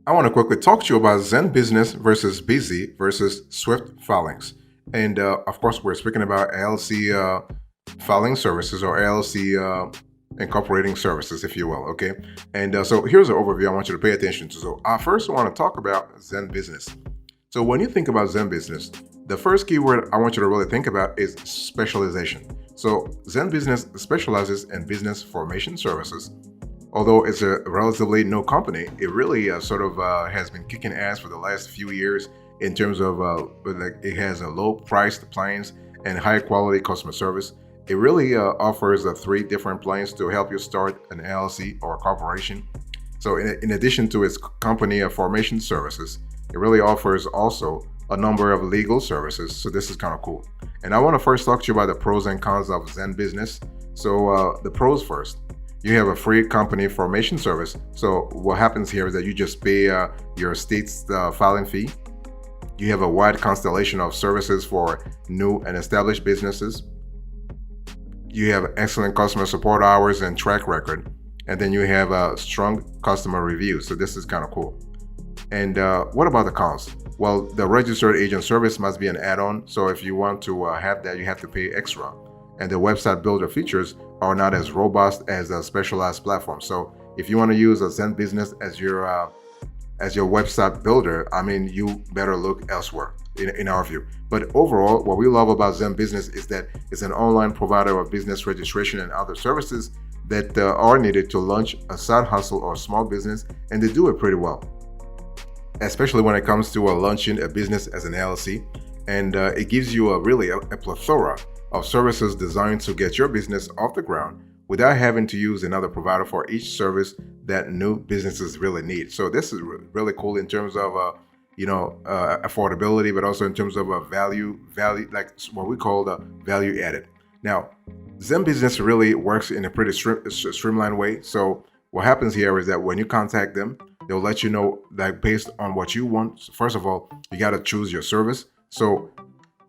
I want to quickly talk to you about ZenBusiness versus Bizee versus Swyft Filings. And of course, we're speaking about LLC filing services or LLC incorporating services, if you will. Okay. And so here's an overview I want you to pay attention to. So I first want to talk about ZenBusiness. So when you think about ZenBusiness, the first keyword I want you to really think about is specialization. So ZenBusiness specializes in business formation services. Although it's a relatively new company, it really has been kicking ass for the last few years in terms of it has a low priced plans and high quality customer service. It really offers three different plans to help you start an LLC or a corporation. So in addition to its company formation services, it really offers also a number of legal services. So this is kind of cool. And I want to first talk to you about the pros and cons of ZenBusiness. So the pros first. You have a free company formation service. So what happens here is that you just pay your state's filing fee. You have a wide constellation of services for new and established businesses. You have excellent customer support hours and track record. And then you have a strong customer reviews. So this is kind of cool. And what about the cons? Well, the registered agent service must be an add-on. So if you want to have that, you have to pay extra. And the website builder features are not as robust as a specialized platform. So if you want to use a ZenBusiness as your website builder, I mean, you better look elsewhere in our view. But overall, what we love about ZenBusiness is that it's an online provider of business registration and other services that are needed to launch a side hustle or small business, and they do it pretty well, especially when it comes to launching a business as an LLC. And it gives you a plethora of services designed to get your business off the ground without having to use another provider for each service that new businesses really need. So this is really cool in terms of affordability, but also in terms of value, like what we call the value added. Now, ZenBusiness really works in a pretty streamlined way. So what happens here is that when you contact them, they'll let you know, like, based on what you want. First of all, you got to choose your service. So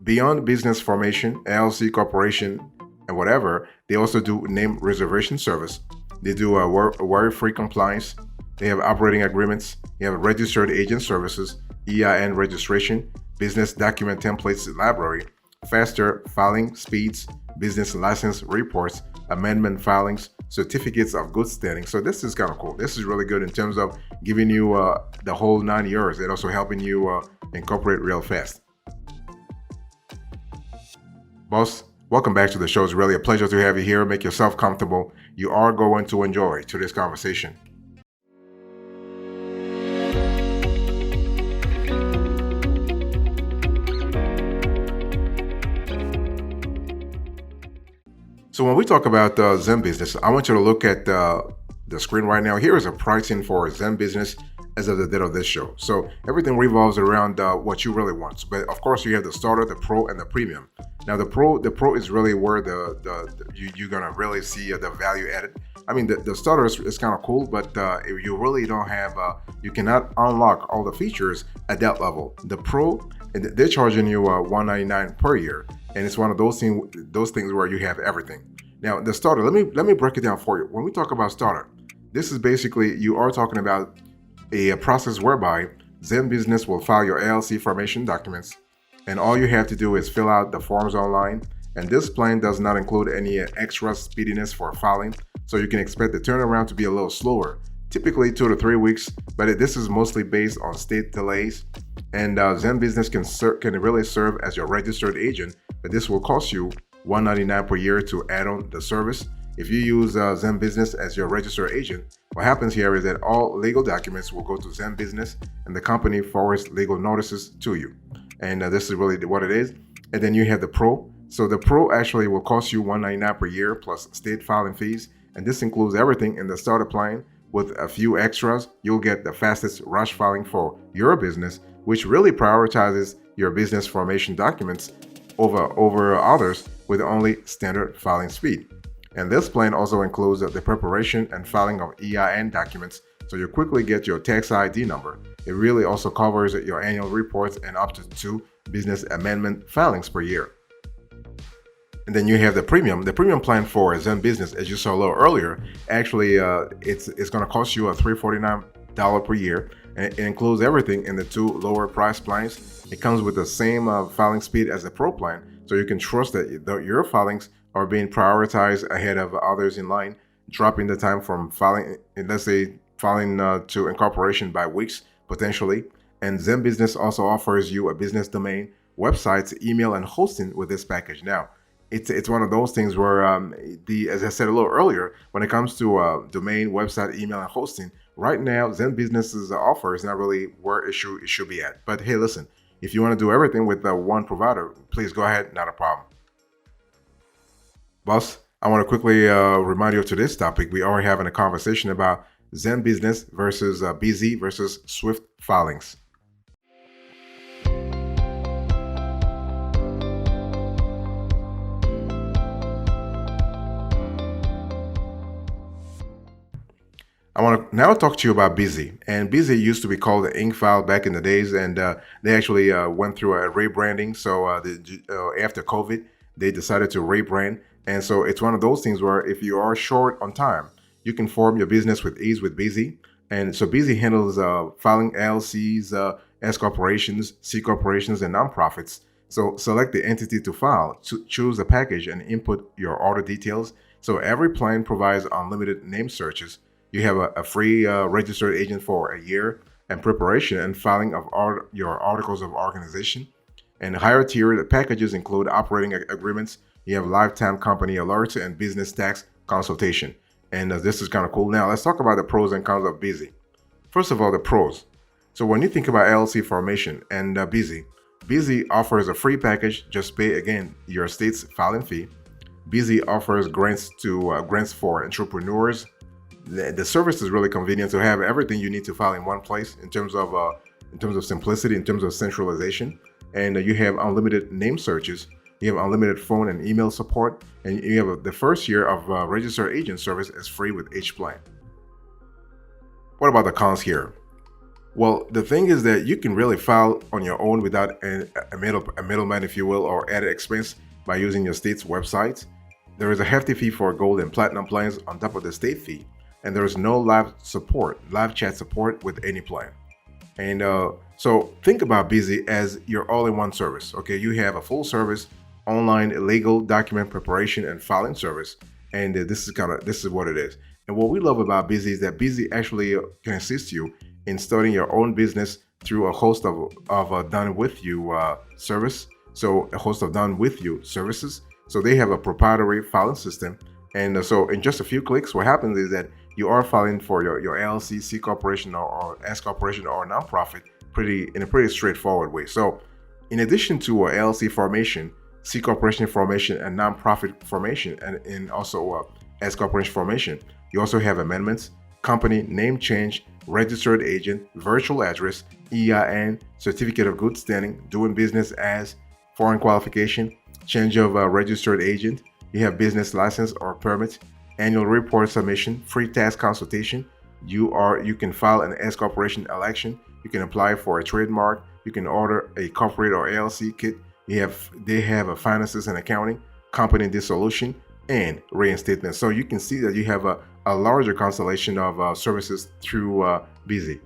beyond business formation, LLC, corporation, and whatever, they also do name reservation service. They do a worry-free compliance. They have operating agreements. They have registered agent services, EIN registration, business document templates library, faster filing speeds, business license reports, amendment filings, certificates of good standing. So this is kind of cool. This is really good in terms of giving you the whole 9 years and also helping you incorporate real fast. Boss, welcome back to the show. It's really a pleasure to have you here. Make yourself comfortable. You are going to enjoy today's conversation. So when we talk about ZenBusiness, I want you to look at the screen right now. Here is a pricing for ZenBusiness as of the date of this show. So everything revolves around what you really want. But of course, you have the starter, the pro, and the premium. Now the pro is really where you're gonna really see the value added. I mean, the starter is kind of cool, but if you really don't have, you cannot unlock all the features at that level. The pro, they're charging you $199 per year, and it's one of those things where you have everything. Now the starter, let me break it down for you. When we talk about starter, this is basically, you are talking about a process whereby ZenBusiness will file your LLC formation documents, and all you have to do is fill out the forms online. And this plan does not include any extra speediness for filing, so you can expect the turnaround to be a little slower, typically 2 to 3 weeks, but this is mostly based on state delays. And ZenBusiness can really serve as your registered agent, but this will cost you $199 per year to add on the service. If you use ZenBusiness as your registered agent, what happens here is that all legal documents will go to ZenBusiness, and the company forwards legal notices to you. And this is really what it is. And then you have the pro. So the pro actually will cost you $199 per year plus state filing fees. And this includes everything in the starter plan with a few extras. You'll get the fastest rush filing for your business, which really prioritizes your business formation documents over others with only standard filing speed. And this plan also includes the preparation and filing of EIN documents, so you quickly get your tax ID number. It really also covers your annual reports and up to 2 business amendment filings per year. And then you have the premium. The premium plan for ZenBusiness, as you saw a little earlier, actually it's going to cost you $349 per year. and it includes everything in the two lower price plans. It comes with the same filing speed as the Pro plan, so you can trust that your filings are being prioritized ahead of others in line, dropping the time from filing, let's say, filing to incorporation by weeks potentially. And ZenBusiness also offers you a business domain, websites, email, and hosting with this package. Now, it's one of those things where as I said a little earlier, when it comes to domain, website, email, and hosting, right now ZenBusiness's offer is not really where it should be at. But hey, listen, if you want to do everything with one provider, please go ahead, not a problem. Boss, I want to quickly remind you of today's topic. We are having a conversation about ZenBusiness versus Bizee versus Swyft Filings. I want to now talk to you about Bizee. And Bizee used to be called the Ink File back in the days, and they actually went through a rebranding. So after COVID, they decided to rebrand. And so it's one of those things where if you are short on time, you can form your business with ease with Bizee. And so Bizee handles filing LLCs, S corporations, C corporations, and nonprofits. So select the entity to file, choose the package, and input your order details. So every plan provides unlimited name searches. You have a free registered agent for a year, and preparation and filing of your articles of organization. And higher tier packages include operating agreements. You have lifetime company alerts and business tax consultation. And this is kind of cool. Now let's talk about the pros and cons of Bizee. First of all, the pros. So when you think about LLC formation and Bizee offers a free package. Just pay again your state's filing fee. Bizee offers grants for entrepreneurs. The service is really convenient to have everything you need to file in one place in terms of simplicity, in terms of centralization. And you have unlimited name searches. You have unlimited phone and email support, and you have the first year of registered agent service is free with each plan. What about the cons here? Well, the thing is that you can really file on your own without a middleman, if you will, or added expense by using your state's website. There is a hefty fee for gold and platinum plans on top of the state fee, and there is no live chat support with any plan. And so think about Bizee as your all-in-one service. Okay, you have a full service, online legal document preparation and filing service, and this is what it is. And what we love about Bizee is that Bizee actually can assist you in starting your own business through a host of done with you service. So a host of done with you services. So they have a proprietary filing system, and so in just a few clicks, what happens is that you are filing for your LLC, C corporation, or S corporation, or nonprofit in a pretty straightforward way. So in addition to LLC formation, C corporation formation, and nonprofit formation, and also S corporation formation, you also have amendments, company name change, registered agent, virtual address, EIN, certificate of good standing, doing business as, foreign qualification, change of registered agent. You have business license or permit, annual report submission, free tax consultation. You can file an S corporation election. You can apply for a trademark. You can order a corporate or LLC kit. They have a finances and accounting, company dissolution, and reinstatement. So you can see that you have a larger constellation of services through Bizee.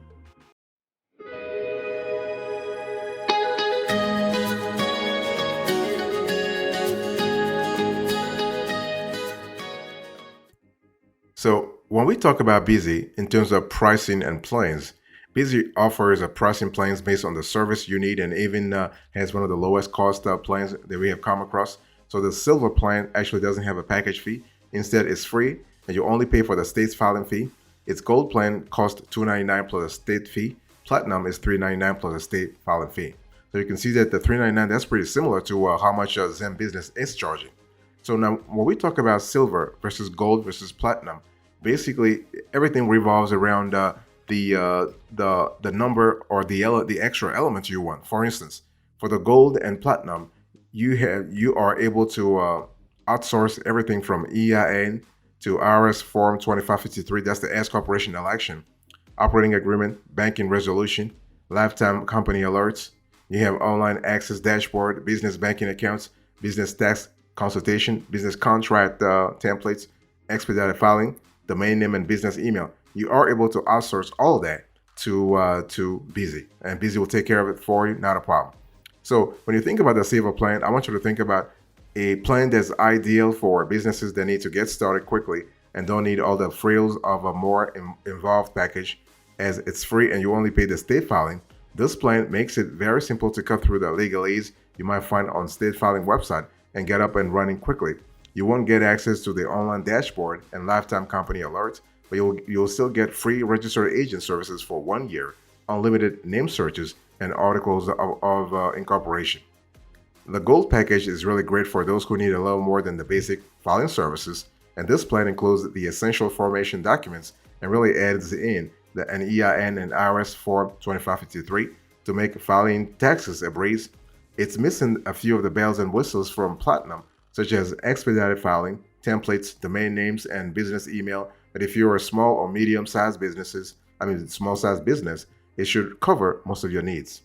So when we talk about Bizee in terms of pricing and plans, Bizee offers a pricing plans based on the service you need, and even has one of the lowest cost plans that we have come across. So the silver plan actually doesn't have a package fee. Instead, it's free, and you only pay for the state's filing fee. Its gold plan costs $299 plus a state fee. Platinum is $399 plus a state filing fee. So you can see that the $399, that's pretty similar to how much ZenBusiness is charging. So now when we talk about silver versus gold versus platinum, basically everything revolves around the number or the extra elements you want. For instance, for the gold and platinum, you are able to outsource everything from EIN to IRS Form 2553. That's the S corporation election, operating agreement, banking resolution, lifetime company alerts. You have online access dashboard, business banking accounts, business tax consultation, business contract templates, expedited filing, domain name and business email. You are able to outsource all of that to Bizee, and Bizee will take care of it for you, not a problem. So when you think about the saver plan, I want you to think about a plan that's ideal for businesses that need to get started quickly and don't need all the frills of a more involved package, as it's free and you only pay the state filing. This plan makes it very simple to cut through the legalese you might find on state filing website and get up and running quickly. You won't get access to the online dashboard and lifetime company alerts, but you'll still get free registered agent services for 1 year, unlimited name searches, and articles of incorporation. The gold package is really great for those who need a little more than the basic filing services, and this plan includes the essential formation documents and really adds in an EIN and IRS Form 2553 to make filing taxes a breeze. It's missing a few of the bells and whistles from Platinum, such as expedited filing, templates, domain names, and business email. But if you're a small or medium-sized small-sized business, it should cover most of your needs.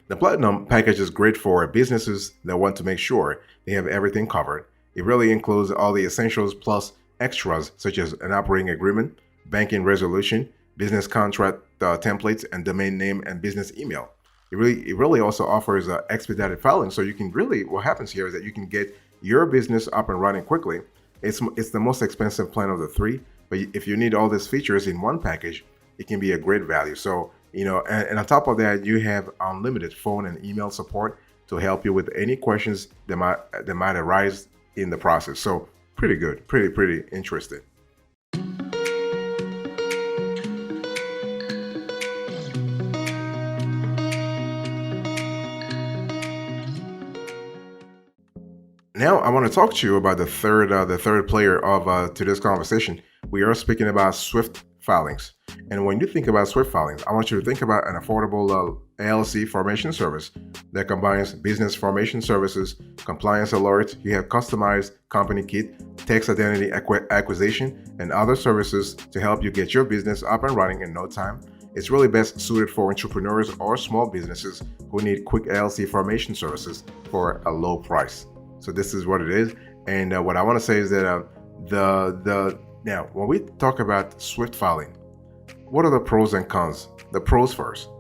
The Platinum package is great for businesses that want to make sure they have everything covered. It really includes all the essentials plus extras such as an operating agreement, banking resolution, business contract templates, and domain name and business email. It really also offers expedited filing, so you can what happens here is that you can get your business up and running quickly. It's the most expensive plan of the three, but if you need all these features in one package, it can be a great value. So, and on top of that, you have unlimited phone and email support to help you with any questions that might arise in the process. So pretty good, pretty interesting. Now I want to talk to you about the third player of today's conversation. We are speaking about Swyft Filings. And when you think about Swyft Filings, I want you to think about an affordable LLC formation service that combines business formation services, compliance alerts. You have customized company kit, tax identity acquisition, and other services to help you get your business up and running in no time. It's really best suited for entrepreneurs or small businesses who need quick LLC formation services for a low price. So this is what it is. And what I want to say is that now when we talk about Swyft filing, what are the pros and cons? The pros first.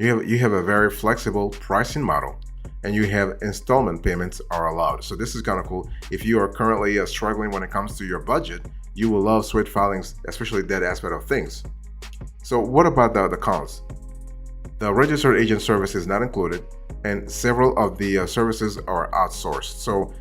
You have a very flexible pricing model, and you have installment payments are allowed. So this is kind of cool. If you are currently struggling when it comes to your budget, you will love Swyft filings, especially that aspect of things. So what about the cons? The registered agent service is not included, and several of the services are outsourced. So,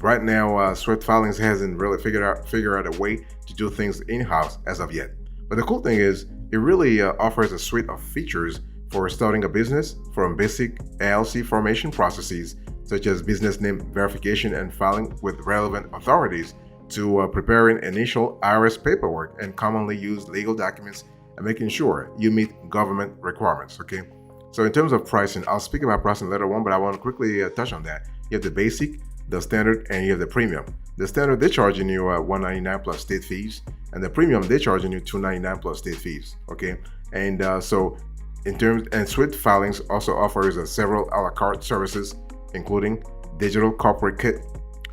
right now, Swyft Filings hasn't really figured out a way to do things in-house as of yet. But the cool thing is, it really offers a suite of features for starting a business, from basic LLC formation processes, such as business name verification and filing with relevant authorities, to preparing initial IRS paperwork and commonly used legal documents and making sure you meet government requirements, okay? So in terms of pricing, I'll speak about pricing later on, but I want to quickly touch on that. You have the basic, the standard, and you have the premium. The standard, they're charging you $199 plus state fees, and the premium, they're charging you $299 plus state fees, okay? And Swyft Filings also offers several a la carte services, including digital corporate kit,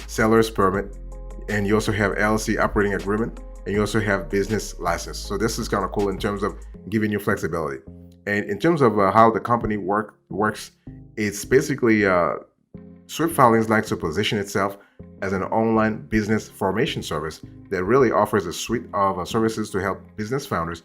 seller's permit, and you also have LLC operating agreement, and you also have business license. So this is kind of cool in terms of giving you flexibility. And in terms of how the company works, it's basically Swyft Filings likes to position itself as an online business formation service that really offers a suite of services to help business founders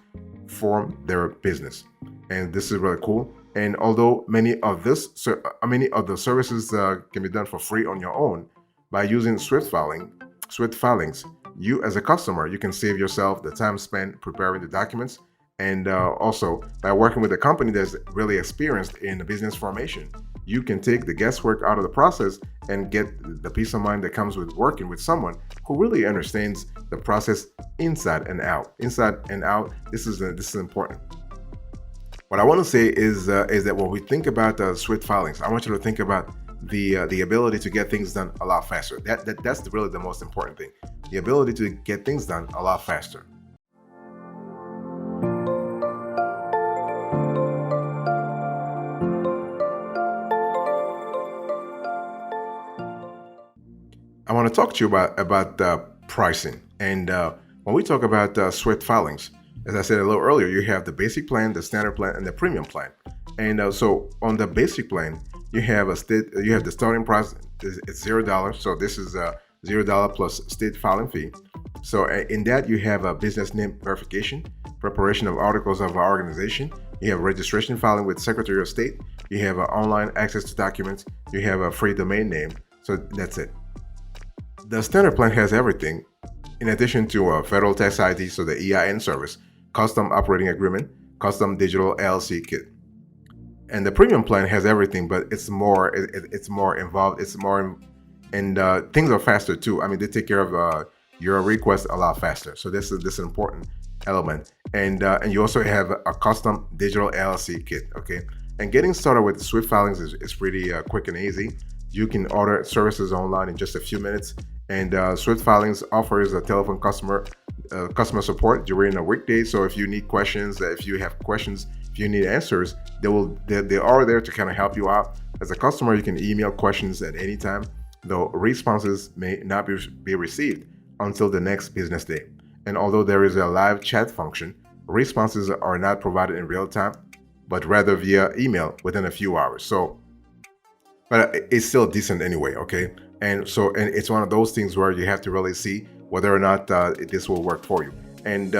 form their business. And this is really cool. And although many of the services can be done for free on your own, by using Swyft Filings, you as a customer, you can save yourself the time spent preparing the documents, and also by working with a company that's really experienced in the business formation, you can take the guesswork out of the process and get the peace of mind that comes with working with someone who really understands the process inside and out. This is important. What I want to say is that when we think about Swyft Filings, I want you to think about the ability to get things done a lot faster. That's really the most important thing. The ability to get things done a lot faster. I want to talk to you about pricing. And when we talk about Swyft Filings, As I said a little earlier, you have the basic plan, the standard plan, and the premium plan. And so on the basic plan, you have the starting price it's $0. So this is $0 plus state filing fee. So in that you have a business name verification, preparation of articles of our organization. You have registration filing with Secretary of State. You have online access to documents. You have a free domain name. So that's it. The standard plan has everything, in addition to a federal tax ID, so the EIN service, custom operating agreement, custom digital LLC kit. And the premium plan has everything, but it's more involved. It's more, and things are faster too. I mean, they take care of your request a lot faster. So this is an important element. And you also have a custom digital LLC kit. Okay. And getting started with Swyft Filings is pretty quick and easy. You can order services online in just a few minutes. And Swyft Filings offers a telephone customer support during a weekday. So if you need questions, if you have questions, if you need answers, they are there to kind of help you out. As a customer, you can email questions at any time, though responses may not be received until the next business day. And although there is a live chat function, responses are not provided in real time, but rather via email within a few hours. So, but it's still decent anyway, okay? And it's one of those things where you have to really see whether or not this will work for you. And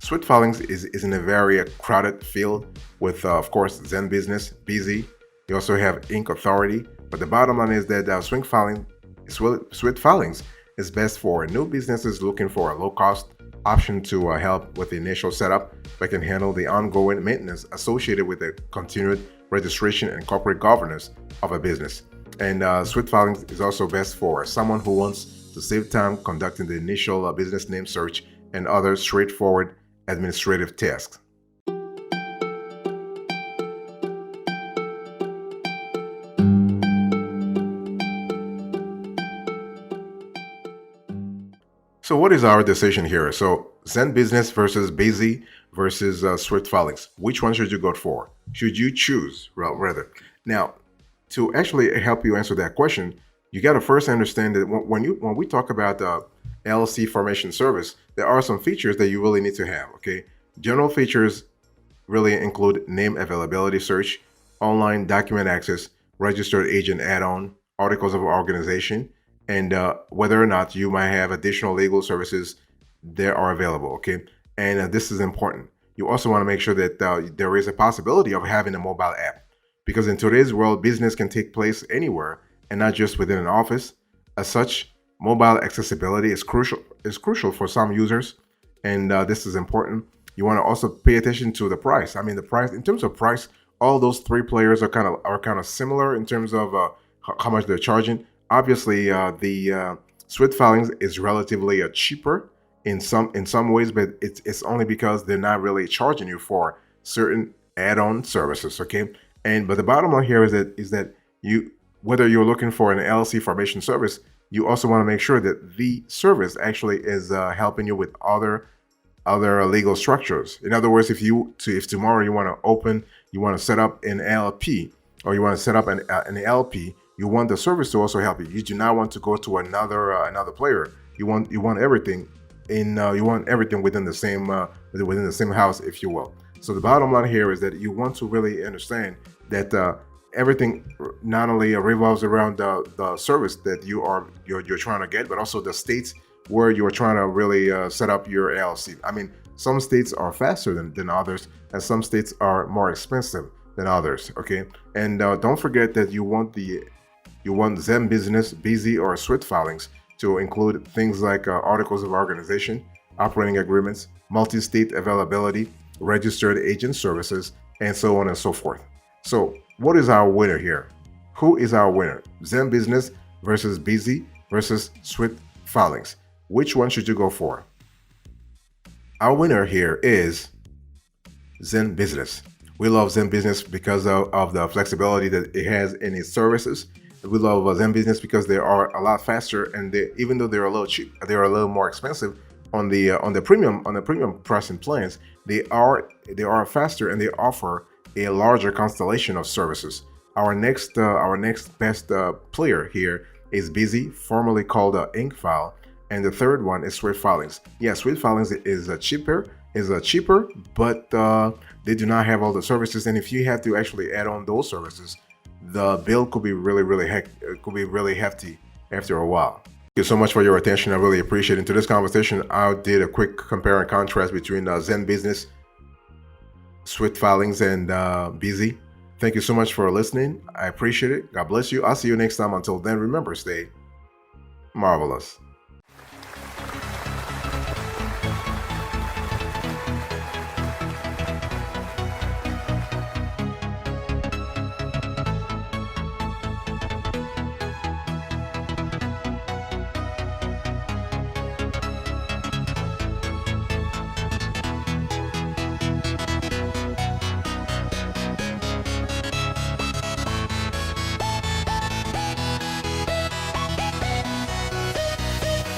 Swyft Filings is in a very crowded field with, of course, ZenBusiness, Bizee. You also have Inc. Authority. But the bottom line is that Swyft Filings is best for new businesses looking for a low-cost option to help with the initial setup, but can handle the ongoing maintenance associated with the continued registration and corporate governance of a business. And Swyft Filings is also best for someone who wants to save time conducting the initial business name search and other straightforward administrative tasks. So what is our decision here? So ZenBusiness versus Bizee versus Swyft Filings. Which one should you go for? Should you choose, rather? Now, to actually help you answer that question, you got to first understand that when we talk about LLC formation service, there are some features that you really need to have. Okay, general features really include name availability search, online document access, registered agent add-on, articles of organization, and whether or not you might have additional legal services that are available. Okay, and this is important. You also want to make sure that there is a possibility of having a mobile app, because in today's world, business can take place anywhere and not just within an office. As such, mobile accessibility is crucial for some users, and this is important. You want to also pay attention to the price. I mean, the price, in terms of price, all those three players are kind of similar in terms of how much they're charging. Obviously, the Swyft Filings is relatively cheaper in some ways, but it's only because they're not really charging you for certain add-on services. Okay, but the bottom line here is that you, whether you're looking for an LLC formation service, you also want to make sure that the service actually is helping you with other legal structures. In other words, if tomorrow you want to set up an LLP, or you want to set up an LP, you want the service to also help you. You do not want to go to another player. You want everything within the same house, if you will. So the bottom line here is that you want to really understand that everything not only revolves around the service that you're trying to get, but also the states where you're trying to really set up your LLC. I mean, some states are faster than others, and some states are more expensive than others. Okay, and don't forget that you want ZenBusiness, Bizee, or Swyft Filings to include things like articles of organization, operating agreements, multi-state availability, registered agent services, and so on and so forth. So what is our winner here? Who is our winner? ZenBusiness versus Bizee versus Swyft Filings. Which one should you go for? Our winner here is ZenBusiness. We love ZenBusiness because of the flexibility that it has in its services. We love ZenBusiness because they are a lot faster, and even though they're a little cheap, they are a little more expensive on the premium pricing plans. They are faster, and they offer a larger constellation of services. Our next best player here is Bizee, formerly called Inc. File, and the third one is Swyft Filings. Yeah, Swyft Filings is cheaper, is cheaper, but they do not have all the services. And if you have to actually add on those services, the bill could be really hefty after a while. Thank you so much for your attention. I really appreciate it. In today's conversation, I did a quick compare and contrast between ZenBusiness, Swyft Filings, and Bizee. Thank you so much for listening. I appreciate it. God bless you. I'll see you next time. Until then, remember, stay marvelous.